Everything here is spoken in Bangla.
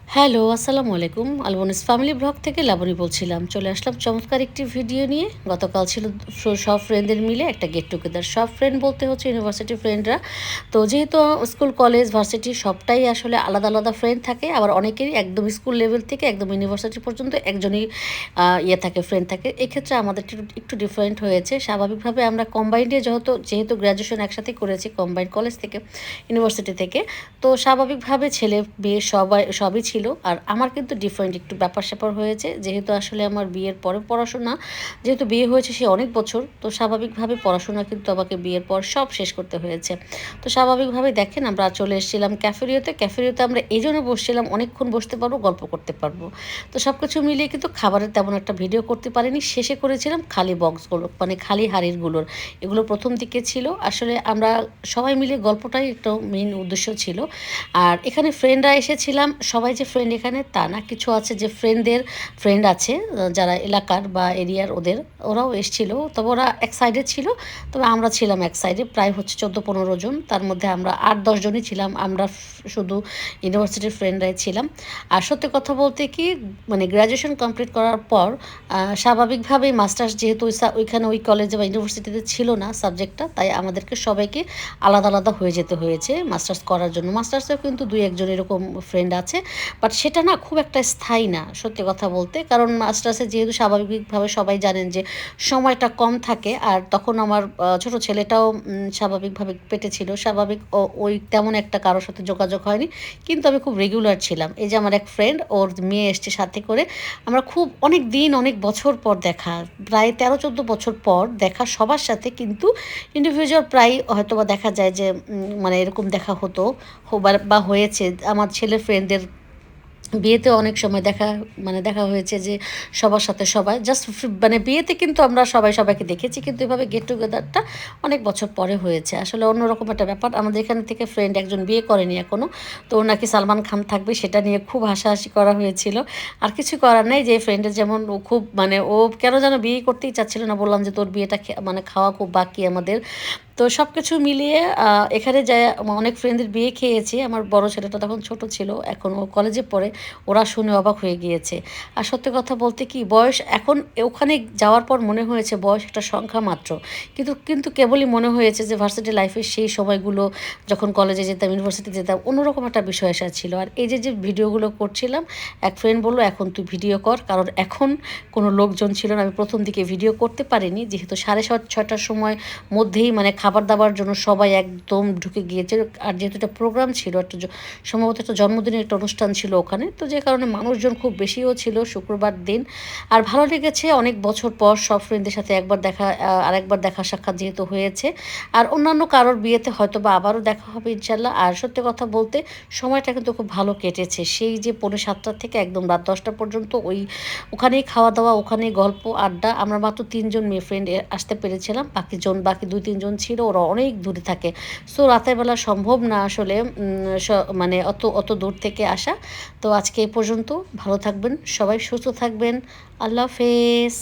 হ্যালো, আসসালামু আলাইকুম। আলবনিস ফ্যামিলি ব্লগ থেকে লাবণী বলছিলাম। চলে আসলাম চমৎকার একটি ভিডিও নিয়ে। গতকাল ছিল সব ফ্রেন্ডদের মিলে একটা গেট টুগেদার। সব ফ্রেন্ড বলতে হচ্ছে ইউনিভার্সিটি ফ্রেন্ডরা। তো যেহেতু স্কুল, কলেজ, ভার্সিটি সবটাই আসলে আলাদা, আলাদা ফ্রেন্ড থাকে। আবার অনেকেরই একদম স্কুল লেভেল থেকে একদম ইউনিভার্সিটি পর্যন্ত একজনই থাকে, ফ্রেন্ড থাকে। এক্ষেত্রে আমাদের একটু ডিফারেন্ট হয়েছে। স্বাভাবিকভাবে আমরা কম্বাইন্ডে যেহেতু গ্র্যাজুয়েশন একসাথে করেছি কম্বাইন্ড কলেজ থেকে, ইউনিভার্সিটি থেকে। তো স্বাভাবিকভাবে ছেলে মেয়ে সবই ছিল। আর আমার কিন্তু ডিফারেন্ট একটু ব্যাপার-স্যাপার হয়েছে। যেহেতু আসলে আমার বিয়ের পরে পড়াশোনা, যেহেতু বিয়ে হয়েছে সে অনেক বছর, তো স্বাভাবিকভাবে পড়াশোনা কিন্তু আমাকে বিয়ের পর সব শেষ করতে হয়েছে। তো স্বাভাবিকভাবে দেখেন আমরা চলে এসেছিলাম ক্যাফেরিওতে। ক্যাফেরিওতে আমরা এইজন্য বসছিলাম অনেকক্ষণ বসতে পারবো, গল্প করতে পারবো। তো সবকিছু মিলিয়ে কিন্তু খাবারের তেমন একটা ভিডিও করতে পারিনি। শেষে করেছিলাম খালি বক্সগুলো, মানে খালি হাঁড়িগুলোর। এগুলো প্রথম দিকে ছিল। আসলে আমরা সবাই মিলে গল্পটাই একটা মেইন উদ্দেশ্য ছিল। আর এখানে ফ্রেন্ডরা এসেছিলাম, সবাই যে ফ্রেন্ড এখানে তা না। কিছু আছে যে ফ্রেন্ড আছে যারা এলাকার বা এরিয়ার ওরাও এসছিল। তবে ওরা এক সাইডে ছিল, তবে আমরা ছিলাম এক সাইডে। প্রায় হচ্ছে 14-15 জন। তার মধ্যে আমরা 8-10 জনই ছিলাম। আমরা শুধু ইউনিভার্সিটির ফ্রেন্ডরাই ছিলাম। আর সত্যি কথা বলতে কি, মানে গ্র্যাজুয়েশন কমপ্লিট করার পর স্বাভাবিকভাবেই মাস্টার্স যেহেতু ওইখানে ওই কলেজে বা ইউনিভার্সিটিতে ছিল না সাবজেক্টটা, তাই আমাদেরকে সবাইকে আলাদা আলাদা হয়ে যেতে হয়েছে মাস্টার্স করার জন্য। মাস্টার্সেও কিন্তু 2-1 জন এরকম ফ্রেন্ড আছে, বাট সেটা না খুব একটা স্থায়ী না সত্যি কথা বলতে। কারণ মাস্টার্সে যেহেতু স্বাভাবিকভাবে সবাই জানেন যে সময়টা কম থাকে, আর তখন আমার ছোট ছেলেটাও স্বাভাবিকভাবে পেটে ছিল। ওই তেমন একটা কারোর সাথে যোগাযোগ হয়নি, কিন্তু আমি খুব রেগুলার ছিলাম। এই যে আমার এক ফ্রেন্ড, ওর মেয়ে এসছে সাথে করে। আমরা খুব অনেক দিন অনেক বছর পর দেখা, প্রায় 13-14 বছর পর দেখা সবার সাথে, কিন্তু ইন্ডিভিজুয়াল প্রায় হয়তোবা দেখা যায় যে মানে এরকম দেখা হতো বা হয়েছে। আমার ছেলের ফ্রেন্ডদের বিয়েতে অনেক সময় দেখা হয়েছে যে সবার সাথে সবাই জাস্ট মানে বিয়েতে কিন্তু আমরা সবাই সবাইকে দেখেছি, কিন্তু এভাবে গেট টুগেদারটা অনেক বছর পরে হয়েছে। আসলে অন্যরকম একটা ব্যাপার। আমাদের এখান থেকে ফ্রেন্ড একজন বিয়ে করেনি এখনও, তো ওর নাকি সালমান খান থাকবে, সেটা নিয়ে খুব হাসাহাসি করা হয়েছিল। আর কিছু করার নেই, যে ফ্রেন্ডের যেমন ও খুব মানে ও কেন যেন বিয়ে করতেই চাচ্ছিল না। বললাম যে তোর বিয়েটা মানে খাওয়া খুব বাকি আমাদের। তো সব কিছু মিলিয়ে এখানে যায় অনেক ফ্রেন্ডদের বিয়ে খেয়েছি। আমার বড় ছেলেটা তখন ছোট ছিল, এখন ও কলেজে পড়ে। ওরা শুনে অবাক হয়ে গিয়েছে। আর সত্যি কথা বলতে কি, বয়স এখন ওখানে যাওয়ার পর মনে হয়েছে বয়স একটা সংখ্যা মাত্র। কিন্তু কিন্তু কেবলই মনে হয়েছে যে ভার্সিটি লাইফের সেই সময়গুলো, যখন কলেজে যেতাম, ইউনিভার্সিটিতে যেতাম, অন্যরকম একটা বিষয় আসা ছিল। আর এই যে ভিডিওগুলো করছিলাম, এক ফ্রেন্ড বললো এখন তুই ভিডিও কর, কারণ এখন কোনো লোকজন ছিল না। আমি প্রথম দিকে ভিডিও করতে পারিনি, যেহেতু 6:30-6টার সময় মধ্যেই মানে খাবার দাবার জন্য সবাই একদম ঢুকে গিয়েছে। আর যেহেতু একটা প্রোগ্রাম ছিল, সম্ভবত একটা জন্মদিনের একটা অনুষ্ঠান ছিল ওখানে, তো যে কারণে মানুষজন খুব বেশিও ছিল শুক্রবার দিন। আর ভালো লেগেছে, অনেক বছর পর সব ফ্রেন্ডদের সাথে আরেকবার দেখা সাক্ষাৎ যেহেতু হয়েছে। আর অন্যান্য কারোর বিয়েতে হয়তো বা আবারও দেখা হবে ইনশাল্লাহ। আর সত্যি কথা বলতে সময়টা কিন্তু খুব ভালো কেটেছে। সেই যে 7:45 থেকে একদম রাত 10টা পর্যন্ত ওখানেই খাওয়া দাওয়া, ওখানেই গল্প আড্ডা। আমরা মাত্র 3 জন মেয়ে ফ্রেন্ড আসতে পেরেছিলাম, বাকি 2-3 জন ছিল, ওরা অনেক দূরে থাকে। সো রাতের বেলা সম্ভব না আসলে মানে অত অত দূর থেকে আসা। তো আজকে এই পর্যন্ত। ভালো থাকবেন সবাই, সুস্থ থাকবেন। আল্লাহ হাফেজ।